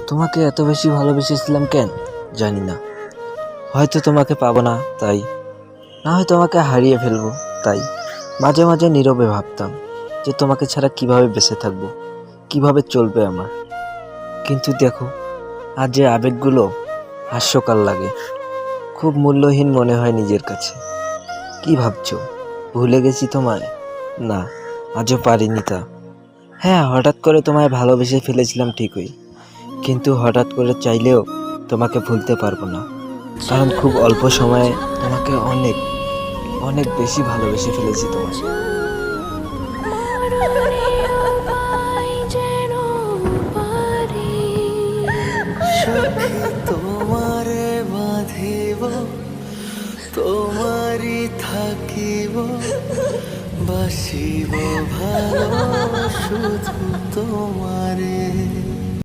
তোমাকে এত বেশি ভালোবেসেছিলাম কেন জানি না। হয়তো তোমাকে পাবো না তাই, না হয় তোমাকে হারিয়ে ফেলবো তাই। মাঝে মাঝে নীরবে ভাবতাম যে তোমাকে ছাড়া কিভাবে বেঁচে থাকবো, কিভাবে চলবে আমার। কিন্তু দেখো, আজ যে আবেগগুলো হাস্যকর লাগে, খুব মূল্যহীন মনে হয় নিজের কাছে। কি ভাবছো, ভুলে গেছি তোমায়? না, আজও পারিনি তা। হ্যাঁ, হঠাৎ করে তোমায় ভালোবেসে ফেলেছিলাম ঠিকই, কিন্তু হঠাৎ করে চাইলেও তোমাকে ভুলতে পারবো না। কারণ খুব অল্প সময়ে তোমাকে অনেক অনেক বেশি ভালোবেসে ফেলেছি তোমায়। সখী তোমারে বাঁধিব, তোমারই থাকিব, বাসিব ভালো শুধু তোমারে।